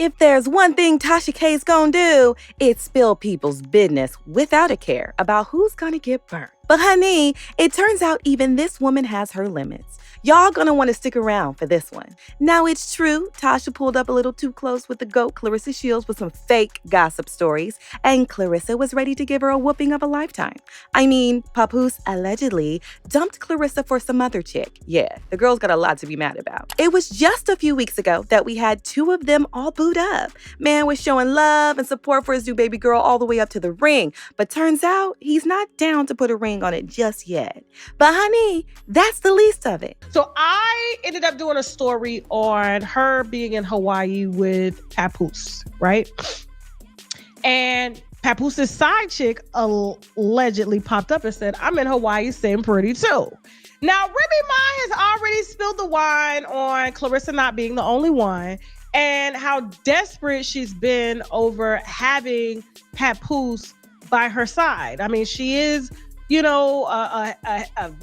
If there's one thing Tasha K's gonna do, it's spill people's business without a care about who's gonna get burnt. But honey, it turns out even this woman has her limits. Y'all gonna wanna stick around for this one. Now it's true, Tasha pulled up a little too close with the GOAT Clarissa Shields with some fake gossip stories, and Clarissa was ready to give her a whooping of a lifetime. I mean, Papoose allegedly dumped Clarissa for some other chick. Yeah, the girl's got a lot to be mad about. It was just a few weeks ago that we had two of them all booed up. Man was showing love and support for his new baby girl all the way up to the ring, but turns out he's not down to put a ring on it just yet. But honey, that's the least of it. So I ended up doing a story on her being in Hawaii with Papoose, right? And Papoose's side chick allegedly popped up and said, I'm in Hawaii sitting pretty too. Now, Remy Ma has already spilled the wine on Clarissa not being the only one and how desperate she's been over having Papoose by her side. I mean, she is, you know,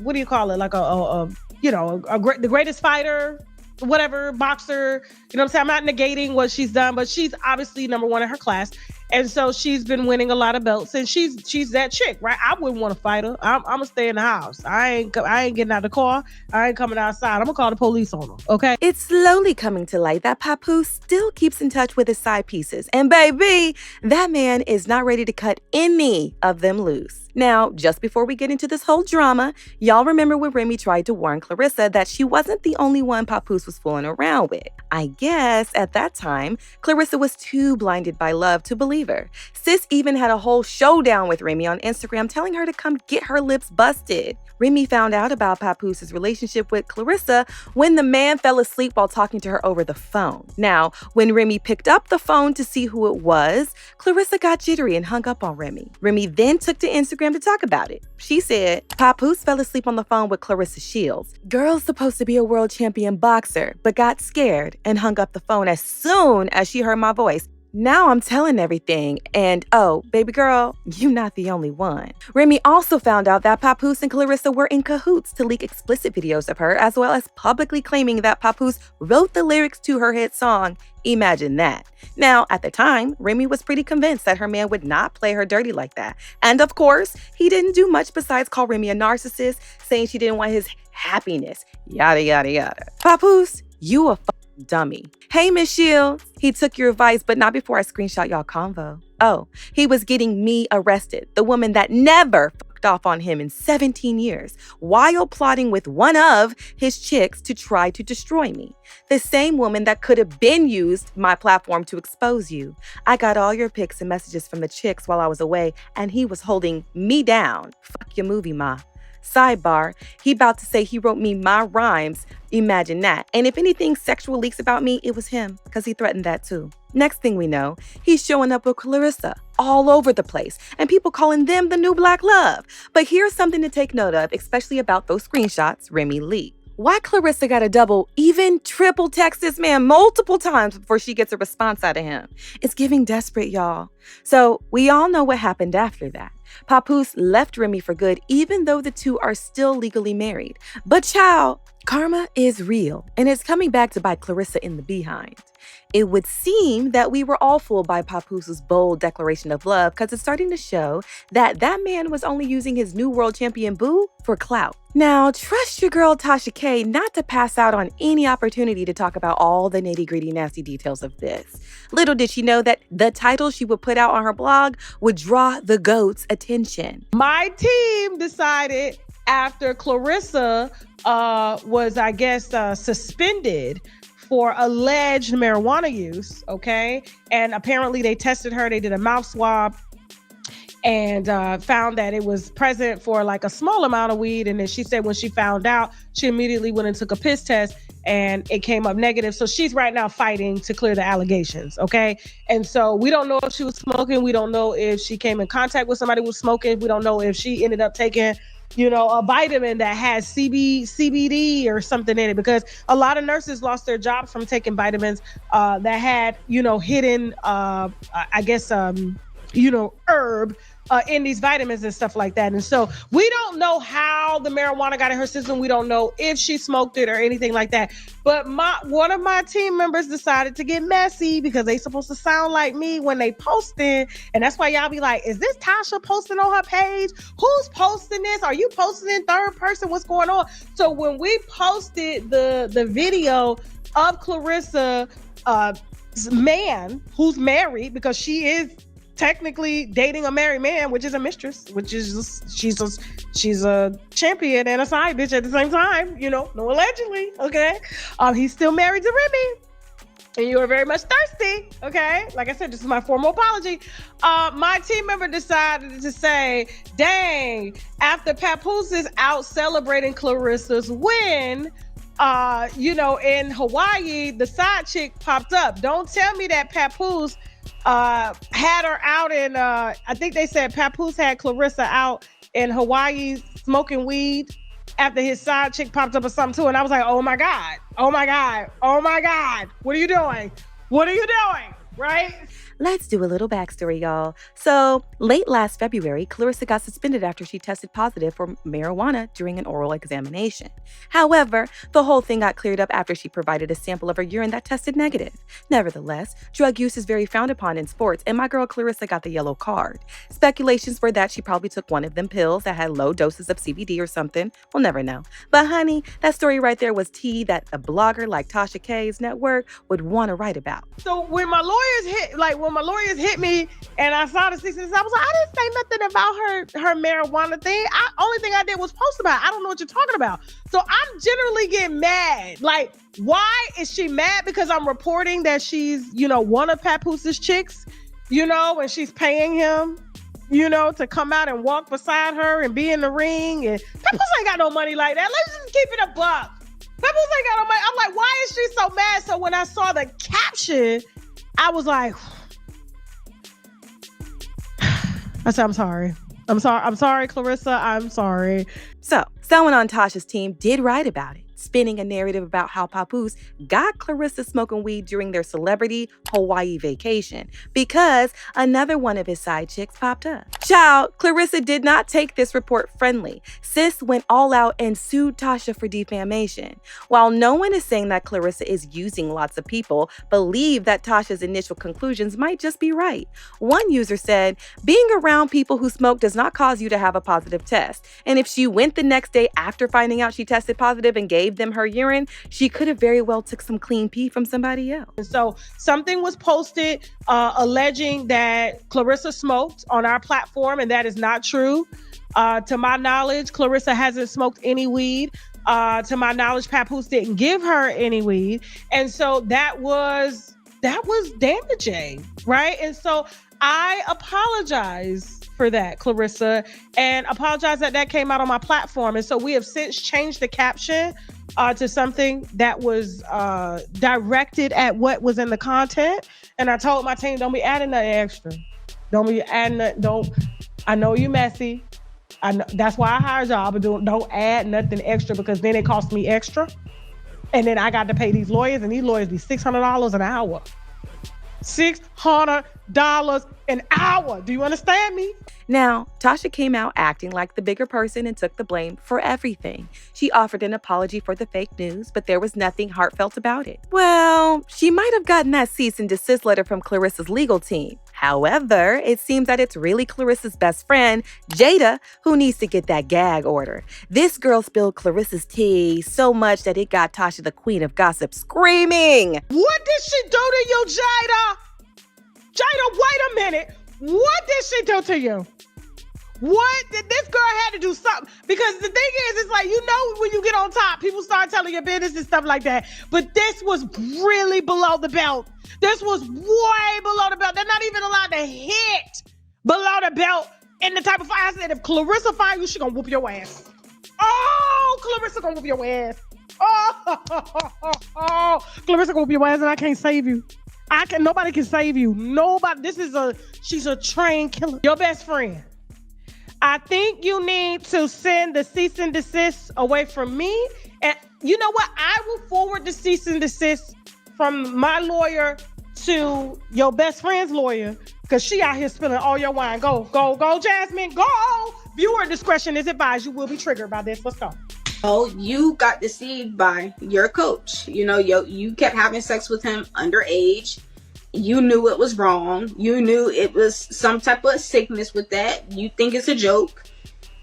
what do you call it? Like the greatest fighter, whatever, boxer. You know what I'm saying? I'm not negating what she's done, but she's obviously number one in her class. And so she's been winning a lot of belts, and she's that chick, right? I wouldn't want to fight her. I'm gonna stay in the house. I ain't getting out of the car. I ain't coming outside. I'm gonna call the police on her, okay? It's slowly coming to light that Papoose still keeps in touch with his side pieces. And baby, that man is not ready to cut any of them loose. Now, just before we get into this whole drama, y'all remember when Remy tried to warn Clarissa that she wasn't the only one Papoose was fooling around with. I guess at that time, Clarissa was too blinded by love to believe her. Sis even had a whole showdown with Remy on Instagram telling her to come get her lips busted. Remy found out about Papoose's relationship with Clarissa when the man fell asleep while talking to her over the phone. Now, when Remy picked up the phone to see who it was, Clarissa got jittery and hung up on Remy. Remy then took to Instagram to talk about it. She said, Papoose fell asleep on the phone with Clarissa Shields. Girl's supposed to be a world champion boxer, but got scared and hung up the phone as soon as she heard my voice. Now I'm telling everything, and oh, baby girl, you're not the only one. Remy also found out that Papoose and Clarissa were in cahoots to leak explicit videos of her, as well as publicly claiming that Papoose wrote the lyrics to her hit song, Imagine That. Now, at the time, Remy was pretty convinced that her man would not play her dirty like that. And of course, he didn't do much besides call Remy a narcissist, saying she didn't want his happiness, yada, yada, yada. Papoose, you a dummy. Hey, Miss Shields. He took your advice, but not before I screenshot y'all convo. Oh, he was getting me arrested, the woman that never fucked off on him in 17 years, while plotting with one of his chicks to try to destroy me. The same woman that could have been used my platform to expose you. I got all your pics and messages from the chicks while I was away, and he was holding me down. Fuck your movie, ma. Sidebar, he about to say he wrote me my rhymes, Imagine That. And if anything sexual leaks about me, it was him, because he threatened that too. Next thing we know, he's showing up with Clarissa all over the place, and people calling them the new black love. But here's something to take note of, especially about those screenshots Remy leaked. Why Clarissa got to double, even triple text this man multiple times before she gets a response out of him? It's giving desperate, y'all. So we all know what happened after that. Papoose left Remy for good, even though the two are still legally married. But child, karma is real, and it's coming back to bite Clarissa in the behind. It would seem that we were all fooled by Papoose's bold declaration of love, because it's starting to show that that man was only using his new world champion boo for clout. Now, trust your girl Tasha K not to pass out on any opportunity to talk about all the nitty-gritty nasty details of this. Little did she know that the title she would put out on her blog would draw the GOAT's attention. My team decided after Clarissa was, I guess, suspended for alleged marijuana use, okay? And apparently they tested her, they did a mouth swab, and found that it was present for like a small amount of weed. And then she said when she found out, she immediately went and took a piss test and it came up negative. So she's right now fighting to clear the allegations, okay? And so we don't know if she was smoking. We don't know if she came in contact with somebody who was smoking. We don't know if she ended up taking, you know, a vitamin that has CBD or something in it, because a lot of nurses lost their jobs from taking vitamins that had, you know, hidden, herb in these vitamins and stuff like that. And so we don't know how the marijuana got in her system. We don't know if she smoked it or anything like that. But one of my team members decided to get messy because they supposed to sound like me when they posted. And that's why y'all be like, is this Tasha posting on her page? Who's posting this? Are you posting in third person? What's going on? So when we posted the video of Clarissa, man who's married, because she is technically dating a married man, which is a mistress, which is she's a champion and a side bitch at the same time, no allegedly, okay? He's still married to Remy, and you are very much thirsty, okay? Like I said, this is my formal apology. My team member decided to say, dang, after Papoose is out celebrating Clarissa's win, in Hawaii, the side chick popped up. Don't tell me that Papoose had her out in, I think they said Papoose had Clarissa out in Hawaii smoking weed after his side chick popped up or something too. And I was like, oh my God, what are you doing? Right? Let's do a little backstory, y'all. So, late last February, Clarissa got suspended after she tested positive for marijuana during an oral examination. However, the whole thing got cleared up after she provided a sample of her urine that tested negative. Nevertheless, drug use is very frowned upon in sports, and my girl Clarissa got the yellow card. Speculations were that she probably took one of them pills that had low doses of CBD or something. We'll never know. But honey, that story right there was tea that a blogger like Tasha K's network would want to write about. So when my lawyers hit me and I saw the 6 I was like, I didn't say nothing about her marijuana thing. Only thing I did was post about it. I don't know what you're talking about. So I'm generally getting mad. Like, why is she mad? Because I'm reporting that she's, one of Papoose's chicks, and she's paying him, to come out and walk beside her and be in the ring. And Papoose ain't got no money like that. Let's just keep it a buck. Papoose ain't got no money. I'm like, why is she so mad? So when I saw the caption, I was like, I said, I'm sorry, Clarissa. I'm sorry. So, someone on Tasha's team did write about it, spinning a narrative about how Papoose got Clarissa smoking weed during their celebrity Hawaii vacation because another one of his side chicks popped up. Child, Clarissa did not take this report friendly. Sis went all out and sued Tasha for defamation. While no one is saying that Clarissa is using lots of people, believe that Tasha's initial conclusions might just be right. One user said, being around people who smoke does not cause you to have a positive test. And if she went the next day after finding out she tested positive and gave them her urine, she could have very well took some clean pee from somebody else. And so something was posted alleging that Clarissa smoked on our platform, and that is not true. To my knowledge, Clarissa hasn't smoked any weed. To my knowledge, Papoose didn't give her any weed. And so that was damaging, right? And so I apologize for that, Clarissa, and apologize that came out on my platform. And so we have since changed the caption to something that was directed at what was in the content. And I told my team, don't be adding nothing extra. I know you messy. I know, that's why I hired y'all, but don't add nothing extra, because then it costs me extra. And then I got to pay these lawyers, and these lawyers be $600 an hour. $600 an hour. Do you understand me? Now, Tasha came out acting like the bigger person and took the blame for everything. She offered an apology for the fake news, but there was nothing heartfelt about it. Well, she might have gotten that cease and desist letter from Clarissa's legal team. However, it seems that it's really Clarissa's best friend, Jada, who needs to get that gag order. This girl spilled Clarissa's tea so much that it got Tasha, the queen of gossip, screaming. What did she do to you, Jada? Jada, wait a minute. What did she do to you? What? This girl had to do something. Because the thing is, it's like, when you get on top, people start telling your business and stuff like that. But this was really below the belt. This was way below the belt. They're not even allowed to hit below the belt in the type of fight. I said, if Clarissa find you, she gonna whoop your ass. Oh, Clarissa gonna whoop your ass. Oh, Clarissa gonna whoop your ass, and I can't save you. Nobody can save you. Nobody. She's a trained killer. Your best friend. I think you need to send the cease and desist away from me. And you know what? I will forward the cease and desist from my lawyer to your best friend's lawyer, Because she out here spilling all your wine. Go, go, go, Jasmine, go. Viewer discretion is advised. You will be triggered by this. Let's go. Oh, you got deceived by your coach. You know, you kept having sex with him underage. You knew it was wrong. You knew it was some type of sickness with that. You think it's a joke.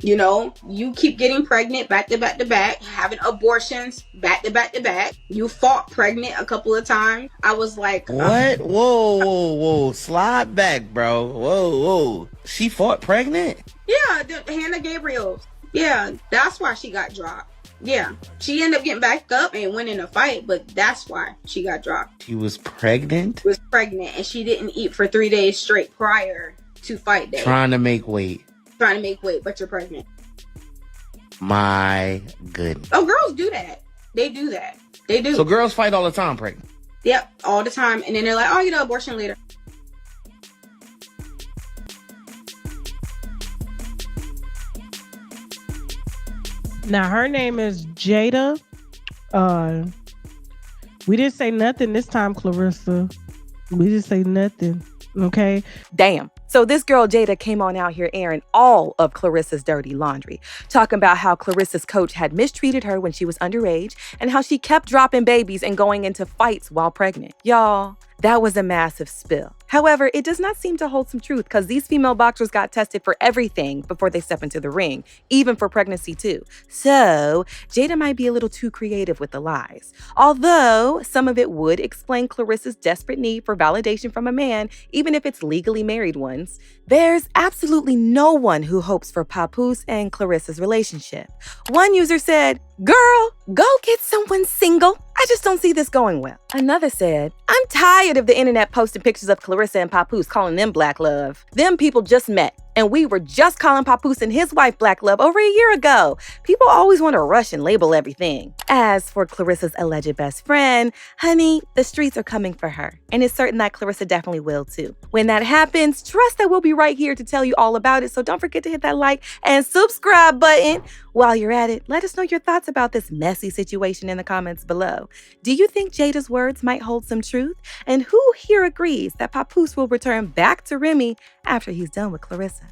You know, you keep getting pregnant back to back to back, having abortions back to back to back. You fought pregnant a couple of times. I was like, what? Whoa. Slide back, bro. Whoa. She fought pregnant? Yeah, Hannah Gabriel. Yeah, that's why she got dropped. Yeah, she ended up getting back up and winning a fight, but that's why she got dropped. She was pregnant? She was pregnant, and she didn't eat for 3 days straight prior to fight day. Trying to make weight, but you're pregnant. My goodness. Oh, girls do that. They do that. They do. So girls fight all the time pregnant? Yep, all the time. And then they're like, oh, you know, abortion later. Now, her name is Jada. We didn't say nothing this time, Clarissa. We didn't say nothing, okay? Damn. So this girl Jada came on out here airing all of Clarissa's dirty laundry, talking about how Clarissa's coach had mistreated her when she was underage and how she kept dropping babies and going into fights while pregnant. Y'all, that was a massive spill. However, it does not seem to hold some truth because these female boxers got tested for everything before they step into the ring, even for pregnancy too. So Jada might be a little too creative with the lies. Although some of it would explain Clarissa's desperate need for validation from a man, even if it's legally married ones. There's absolutely no one who hopes for Papoose and Clarissa's relationship. One user said, "Girl, go get someone single. I just don't see this going well." Another said, "I'm tired of the internet posting pictures of Clarissa and Papoose calling them black love. Them people just met, and we were just calling Papoose and his wife black love over a year ago. People always want to rush and label everything." As for Clarissa's alleged best friend, honey, the streets are coming for her, and it's certain that Clarissa definitely will too. When that happens, trust that we'll be right here to tell you all about it, so don't forget to hit that like and subscribe button. While you're at it, let us know your thoughts about this messy situation in the comments below. Do you think Jada's words might hold some truth? And who here agrees that Papoose will return back to Remy after he's done with Clarissa?